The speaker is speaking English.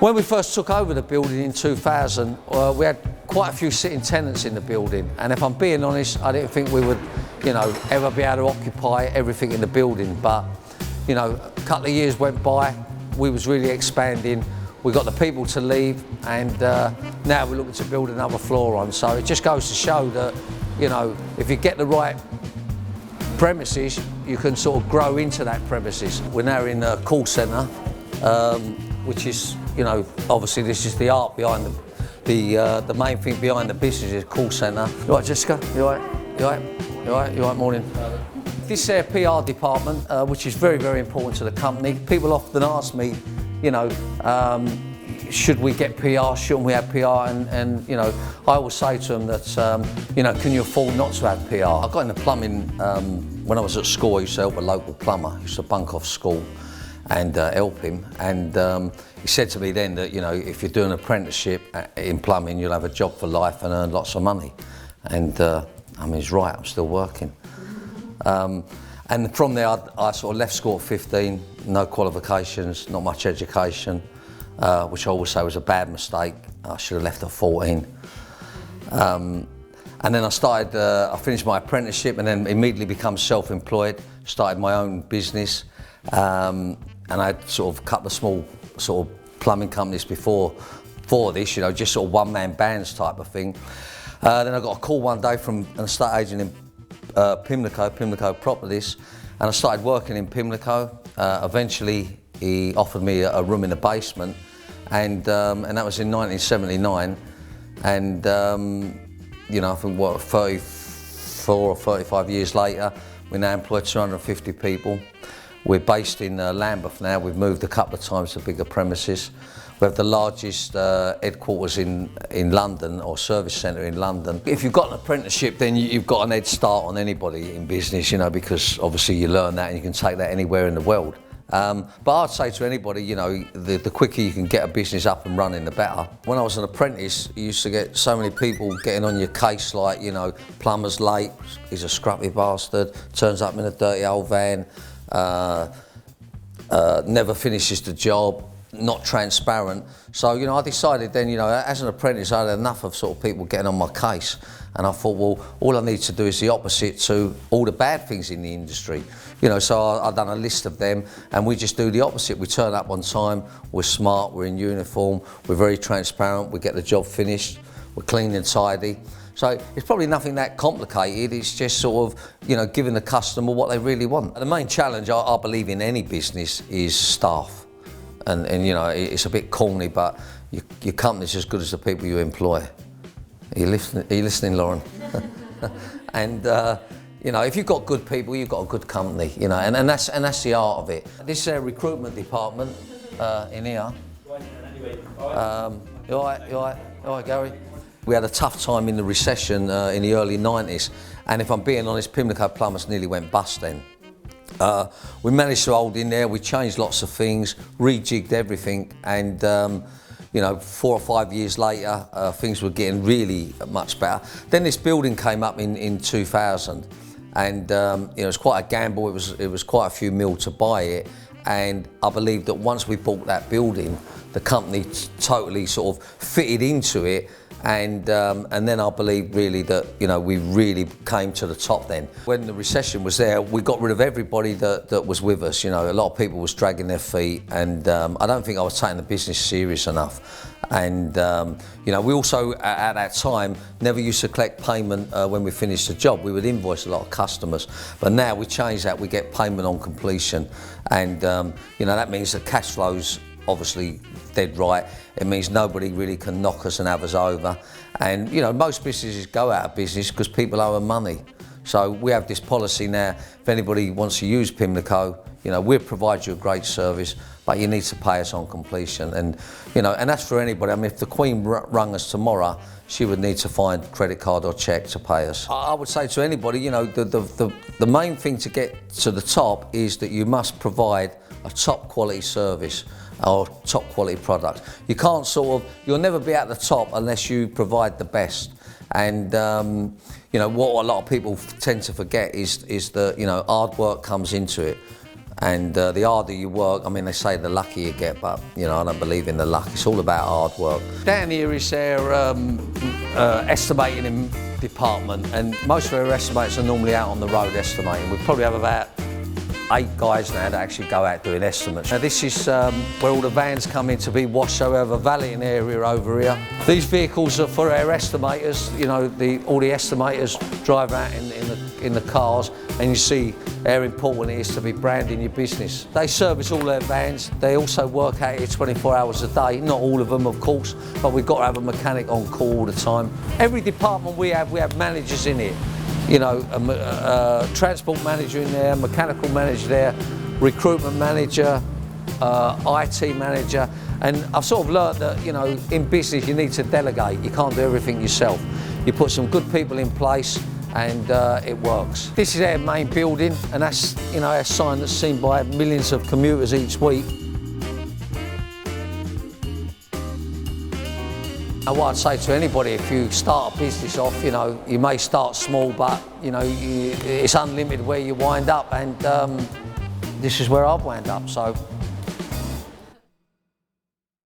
When we first took over the building in 2000, we had quite a few sitting tenants in the building, and if I'm being honest, I didn't think we would, ever be able to occupy everything in the building. But, a couple of years went by, we was really expanding. We got the people to leave, and now we're looking to build another floor on. So it just goes to show that, if you get the right premises, you can sort of grow into that premises. We're now in a call centre, which is, obviously this is the art behind the main thing behind the business is call centre. You all right, Jessica? You all right? You all right? You all right? You all right? Morning. This PR department, which is very, very important to the company. People often ask me, should we get PR? Shouldn't we have PR? And I always say to them that, can you afford not to have PR? I got into plumbing when I was at school. I used to help a local plumber. I used to bunk off school and help him. And he said to me then that, if you're doing an apprenticeship in plumbing, you'll have a job for life and earn lots of money. And he's right, I'm still working. And from there, I sort of left school at 15, no qualifications, not much education, which I always say was a bad mistake. I should have left at 14. And then I finished my apprenticeship and then immediately become self-employed, started my own business. And I had sort of a couple of small sort of plumbing companies before this, just sort of one-man bands type of thing. Then I got a call one day from an estate agent in Pimlico Properties, and I started working in Pimlico. Eventually he offered me a room in the basement, and that was in 1979. And I think 34 or 35 years later, we now employ 250 people. We're based in Lambeth now. We've moved a couple of times to bigger premises. We have the largest headquarters in London, or service centre in London. If you've got an apprenticeship, then you've got an head start on anybody in business, because obviously you learn that and you can take that anywhere in the world. But I'd say to anybody, the quicker you can get a business up and running, the better. When I was an apprentice, you used to get so many people getting on your case, like, plumber's late, he's a scruffy bastard, turns up in a dirty old van, never finishes the job, not transparent. So, I decided then, as an apprentice, I had enough of sort of people getting on my case. And I thought, well, all I need to do is the opposite to all the bad things in the industry. So I've done a list of them, and we just do the opposite. We turn up on time, we're smart, we're in uniform, we're very transparent, we get the job finished, we're clean and tidy. So it's probably nothing that complicated. It's just sort of, giving the customer what they really want. The main challenge, I believe, in any business is staff. And it's a bit corny, but your company's as good as the people you employ. Are you listening, Lauren? And if you've got good people, you've got a good company. And that's the art of it. This is our recruitment department in here. You all right, Gary? We had a tough time in the recession in the early 90s, and if I'm being honest, Pimlico Plumbers nearly went bust then. We managed to hold in there. We changed lots of things, rejigged everything, and 4 or 5 years later, things were getting really much better. Then this building came up in 2000, and it was quite a gamble. It was quite a few mil to buy it, and I believe that once we bought that building, the company totally sort of fitted into it. And then I believe really that we really came to the top then. When the recession was there, we got rid of everybody that was with us. A lot of people was dragging their feet, and I don't think I was taking the business serious enough. And we also at that time never used to collect payment when we finished the job. We would invoice a lot of customers, but now we changed that. We get payment on completion, and that means that cash flows obviously dead right. It means nobody really can knock us and have us over. And most businesses go out of business because people owe them money. So we have this policy now, if anybody wants to use Pimlico, we'll provide you a great service, but you need to pay us on completion. And and that's for anybody. I mean, if the Queen rung us tomorrow, she would need to find credit card or cheque to pay us. I would say to anybody, the main thing to get to the top is that you must provide a top quality service or top quality product. You can't you'll never be at the top unless you provide the best. And what a lot of people tend to forget is that hard work comes into it. And the harder you work, I mean, they say the luckier you get, but you know, I don't believe in the luck. It's all about hard work. Down here is their estimating department, and most of our estimators are normally out on the road estimating. We probably have about 8 guys now that actually go out doing estimates. Now this is where all the vans come in to be washed, so we have a valeting area over here. These vehicles are for our estimators. You know, all the estimators drive out in the cars, and you see how important it is to be branding your business. They service all their vans. They also work out here 24 hours a day. Not all of them, of course, but we've got to have a mechanic on call all the time. Every department we have managers in it. You know, a transport manager in there, mechanical manager there, recruitment manager, IT manager, and I've sort of learned that, you know, in business you need to delegate. You can't do everything yourself. You put some good people in place and it works. This is our main building, and that's, you know, our sign that's seen by millions of commuters each week. And what I'd say to anybody, if you start a business off, you know, you may start small, but you know, it's unlimited where you wind up, and this is where I've wound up. So